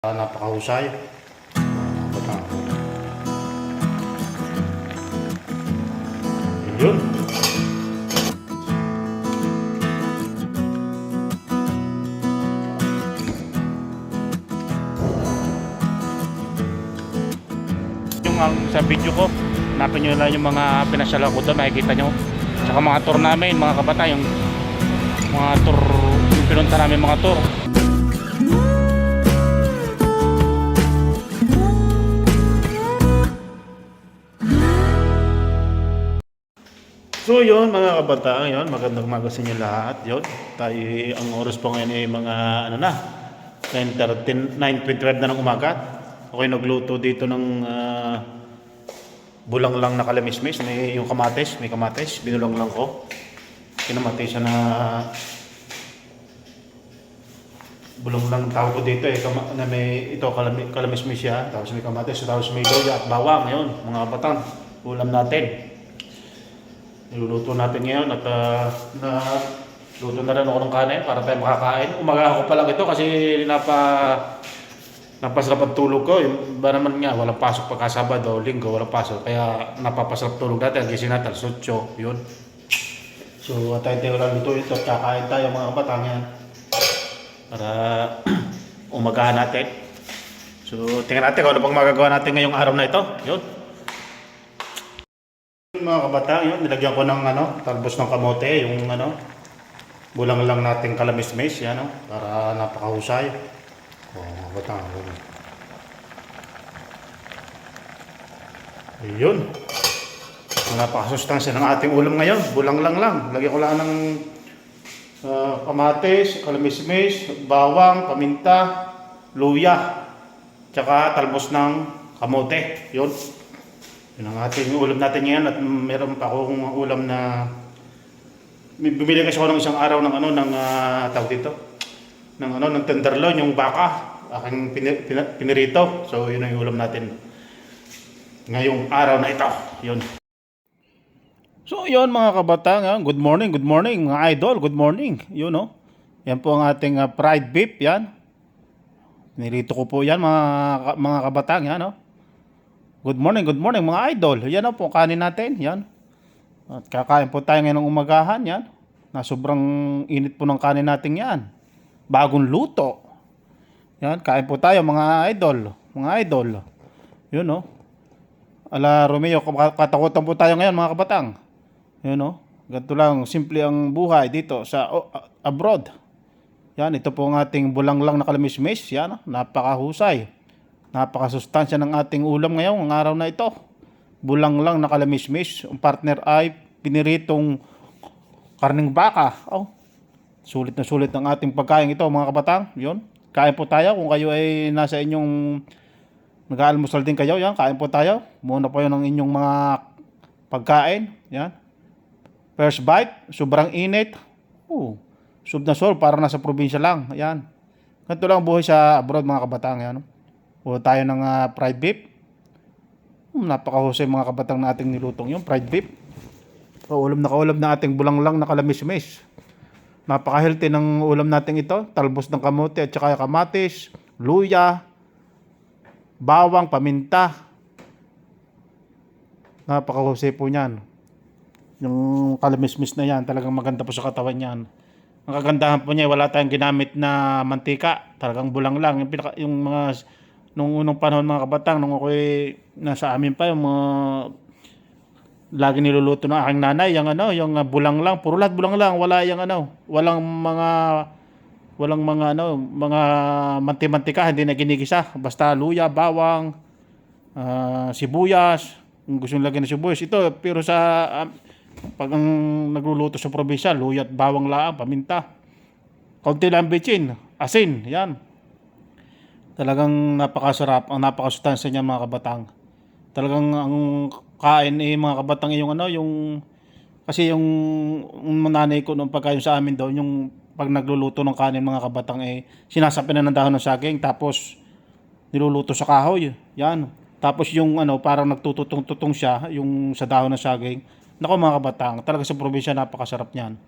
Napakahusay. Batang. Yun. Sa video ko, hanapin nyo lang yung mga pinasyalan ko doon, makikita nyo. Tsaka mga tour namin, mga kabata, yung mga tour, yung pinunta namin mga tour. So yun mga kabataan, yun, magandang umaga sa inyo lahat. Yun, tayo, ang oras po ngayon ay mga ano na, 9:25 na ng umaga. Okay, nagluto dito ng bulang lang na kalamismis. May yung kamatis, may kamatis, binulang lang ko. Kinamatis na bulong lang tawag ko dito na may ito kalamismis siya, tapos may kamatis, tapos may luya at bawang. Ngayon mga kabataan, ulam natin. Niluluto natin ngayon at luto na rin ako ng kanin para tayo makakain. Umaga ako pa lang ito kasi napasarap ang tulog ko. Yung ba naman nga, walang pasok pagka Sabado, Linggo, walang pasok. Kaya napapasarap tulog natin. Gising natin, alas 8, yun. So, tayo lang luto ito at kakain tayo mga kabatang yan. Para umagahan natin. So, tingnan natin kung ano pang magagawa natin ngayong araw na ito. Yun. Mga kabataan, yun, nilagyan ko ng talbos ng kamote, yung bulang lang nating kalamismis, yan, para napakahusay. Mga kabataan, yun. Ayun. Napakasustansya ng ating ulam ngayon, bulang lang. Lagyan ko lang ng kamatis, kalamismis, bawang, paminta, luya, tsaka talbos ng kamote, yun. Yun ang ating ulam natin ngayon at meron pa akong ulam na bumili kasi ako ng isang araw ng tawag dito ng tenderloin, yung baka aking pinirito. So yun ang ulam natin ngayong araw na ito. Yun. So yun mga kabataan, good morning mga idol, good morning. Yun yan po ang ating fried beef, yan. Pinirito ko po yan mga kabataan, yan Good morning mga idol. Yan po kanin natin, yan. At kakain po tayo ngayon ng umagahan, yan. Na sobrang init po ng kanin natin yan. Bagong luto. Yan, kain po tayo mga idol. Yun Ala Romeo, katakutan po tayo ngayon mga kabatang. Yun ganito lang, simple ang buhay dito sa abroad. Yan, ito po ang ating bulang lang na kalamismis, yan. Napakahusay. Napakasustansya ng ating ulam ngayon, ang araw na ito. Bulang lang na kalamismis. Ang partner ay piniritong karning baka. Sulit na sulit ang ating pagkain ito mga kabatang. Yun. Kain po tayo. Kung kayo ay nasa inyong nag-aalmusal din kayo, yan, kain po tayo. Muna po yun ang inyong mga pagkain. Yan. First bite, sobrang init. Sub na sol, para nasa probinsya lang. Yan. Ganito lang buhay sa abroad mga kabatang. Yan. O tayo ng fried beef. Napakahusay mga kabatang na ating nilutong yung fried beef. Kaulam na ating bulang lang na kalamismis. Napaka-healthy ng ulam natin ito. Talbos ng kamote at saka kamatis, luya, bawang, paminta. Napakahusay po niyan. Yung kalamismis na yan, talagang maganda po sa katawan niyan. Ang kagandahan po niya, wala tayong ginamit na mantika. Talagang bulang lang. Yung mga nung unang panahon mga kabatang, nung ako'y nasa amin pa, yung mga lagi niluluto ng aking nanay, yung bulang lang, puro lahat bulang lang, wala yung walang mga manti-mantika, hindi na ginigisa, basta luya, bawang, sibuyas, kung gusto nyo lagyan ng sibuyas, ito, pero pag ang nagluluto sa probinsya, luya at bawang lang, paminta, kaunti lang bitchin, asin, yan. Talagang napakasarap, ang napakasustansya niya mga kabatang. Talagang ang kain mga kabatang yung kasi yung nanay ko nung pagkain sa amin daw, yung pag nagluluto ng kanin mga kabatang sinasapin na ng dahon ng saging tapos niluluto sa kahoy. Yan. Tapos yung parang nagtututong-tutong siya yung sa dahon ng saging. Nako mga kabatang, talaga sa probinsya napakasarap niyan.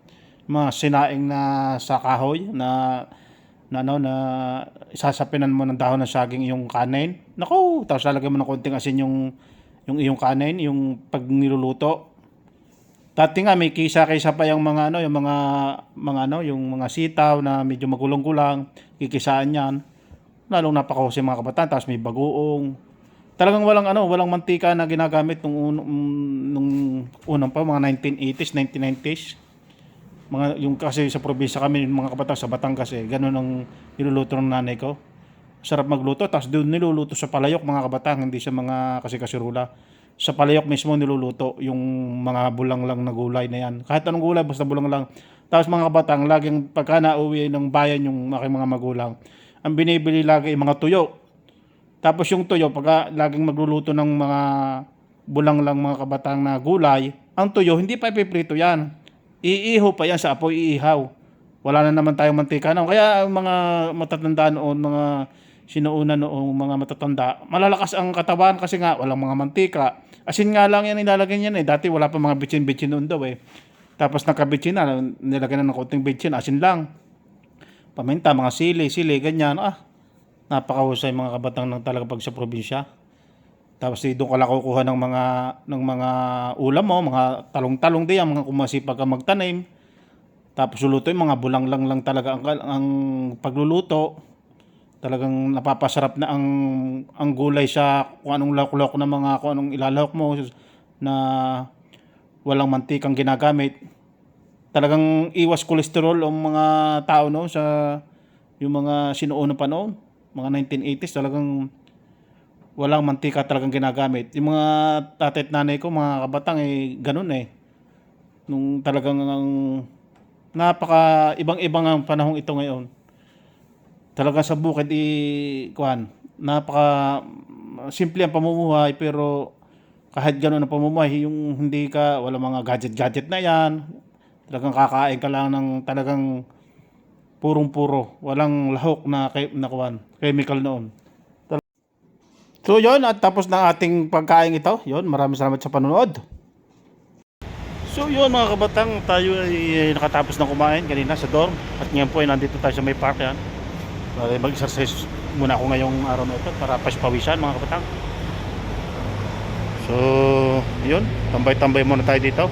Mga sinaing na sa kahoy na na ano na isasapinan mo ng dahon ng saging yung kanin. Naku, tapos lalagyan mo ng konting asin yung iyong kanin, yung pag niluluto. Dati nga may kisa-kisa pa yung mga ano, yung mga sitaw na medyo magulang-gulang, kikisaan yan. Lalong napakahusay mga kabataan, tapos may bagoong. Talagang walang mantika na ginagamit nung unang pa mga 1980s, 1990s. Yung kasi sa probinsya kami mga kabataan sa Batangas ganun ang niluluto ng nanay ko. Sarap magluto, tapos doon niluluto sa palayok mga kabataan, hindi sa mga kasi kasirula. Sa palayok mismo niluluto yung mga bulang lang na gulay na yan. Kahit anong gulay, basta bulang lang. Tapos mga kabatang, laging pagka nauwi ng bayan yung aking mga magulang, ang binibili lagi yung mga tuyo. Tapos yung tuyo, pagka laging magluluto ng mga bulang lang mga kabatang na gulay, ang tuyo, hindi pa ipiprito yan. Iihaw pa yan sa apoy, iihaw. Wala na naman tayong mantika na. Kaya ang mga matatanda noon, mga sinuuna noong mga matatanda, malalakas ang katawan kasi nga walang mga mantika. Asin nga lang yan nilalagay niyan Dati wala pa mga bitsin-bitsin noon daw Tapos nakabitsin na, nilagyan na ng konting bitsin, asin lang. Paminta, mga sili, ganyan. Napakahusay mga kabatang ng talaga pag sa probinsya. Tapos doon ka lang kukuha ng mga ulam mo, mga talong-talong diyan, mga kumasipag ka magtanim. Tapos lulutuin, mga bulang lang talaga ang pagluluto. Talagang napapasarap na ang gulay sa kung anong lako-lako na kung anong ilalahok mo na walang mantikang ginagamit. Talagang iwas kolesterol ang mga tao sa yung mga sinuunang panahon, mga 1980s, talagang walang mantika talagang ginagamit. Yung mga tatay at nanay ko, mga kabatang ganun Nung talagang napaka ibang-ibang ang panahong ito ngayon. Talaga sa bukid napaka simple ang pamumuhay, pero kahit gano'n ang pamumuhay, yung hindi ka, wala mga gadget na yan. Talagang kakain ka lang ng talagang purong-puro. Walang lahok na chemical noon. So yun, at tapos ng ating pagkain ito. Yun, maraming salamat sa panonood. So yun mga kabatang, tayo ay nakatapos ng kumain kanina sa dorm. At ngayon po ay nandito tayo sa may park yan. Mag-exercise muna ako ngayong araw na ito para paspawisan mga kabatang. So yun, tambay-tambay muna tayo dito.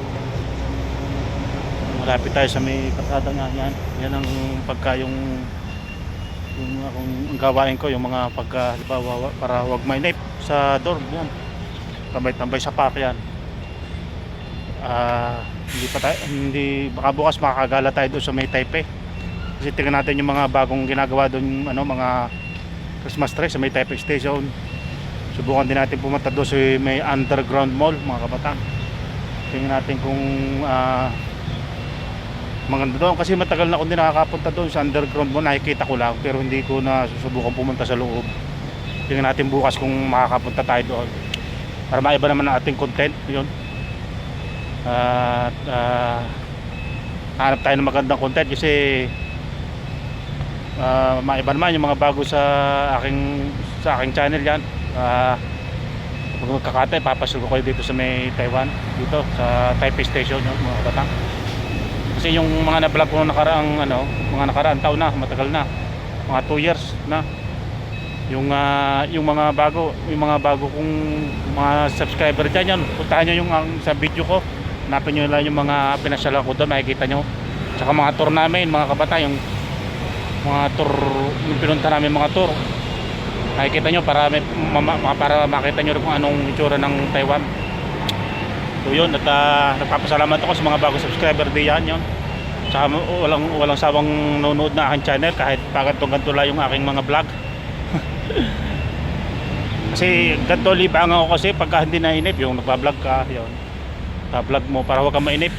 Malapit tayo sa may kalsada nga yan. Yan ang pagka yung akong gawain ko, yung mga pagka halimbawa para wag mainip sa dorm yan. Tambay-tambay sa park yan. Hindi baka bukas makakagala tayo doon sa may Taipei. Kasi tingnan natin yung mga bagong ginagawa doon, mga Christmas tree sa may Taipei Station. Subukan din natin pumunta doon sa may underground mall mga kabatang. Tingnan natin kung maganda doon, kasi matagal na akong nakakapunta doon sa underground mall. Nakikita ko lang pero hindi ko na susubukan pumunta sa loob. Tingnan natin bukas kung makakapunta tayo doon para maiba naman ang ating content. Yun. Hanap tayo ng magandang content kasi maiba naman yung mga bago sa aking channel yan. Pag magkakatay, papasyal ko kayo dito sa may Taiwan, dito sa Taipei Station yun, mga kabatang. Kasi yung mga na-vlog ko mga nakaraang taon na, matagal na, mga 2 years na. Yung mga bago kong mga subscriber dyan, puntahan nyo yung sa video ko. Hanapin nyo lang yung mga pinasyalan ko doon, makikita nyo. Tsaka mga tour namin, mga kabatang, yung mga tour, yung pinunta namin mga tour, nakikita nyo para makita nyo rin kung anong itsura ng Taiwan. So yun, at nagpapasalamat ako sa mga bagong subscriber diyan yun. Tsaka walang sawang nanonood na aking channel kahit ganito lang yung aking mga vlog. Kasi ganito libang ako kasi pagka hindi nainip yung nagpa-vlog ka yun, vlog mo para huwag kang mainip.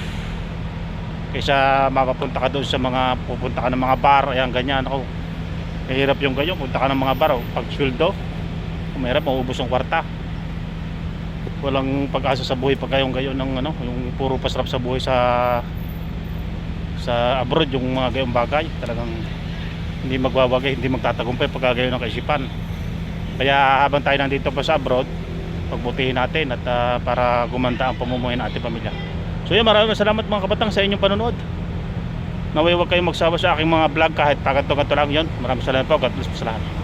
Kaysa mapapunta ka doon sa pupunta ka ng mga bar, ayan ganyan ako. Mahirap yung ganyan, punta ka ng mga bar, pag sweldo, mahirap, maubos ang kwarta. Walang pag-asa sa buhay pag yung gayon ng yung puro pasarap sa buhay sa abroad, yung mga gayong bagay talagang hindi magwawagay, hindi magtatagumpay pag gayon ng kaisipan. Kaya habang tayo nandito pa sa abroad, pagbutihin natin at para gumanda ang pamumuhay ng ating pamilya. So yun, maraming salamat mga kabatang sa inyong panonood. Naway huwag kayong magsawa sa aking mga vlog kahit paganto-ganto lang yun. Maraming salamat po. God bless po sa lahat.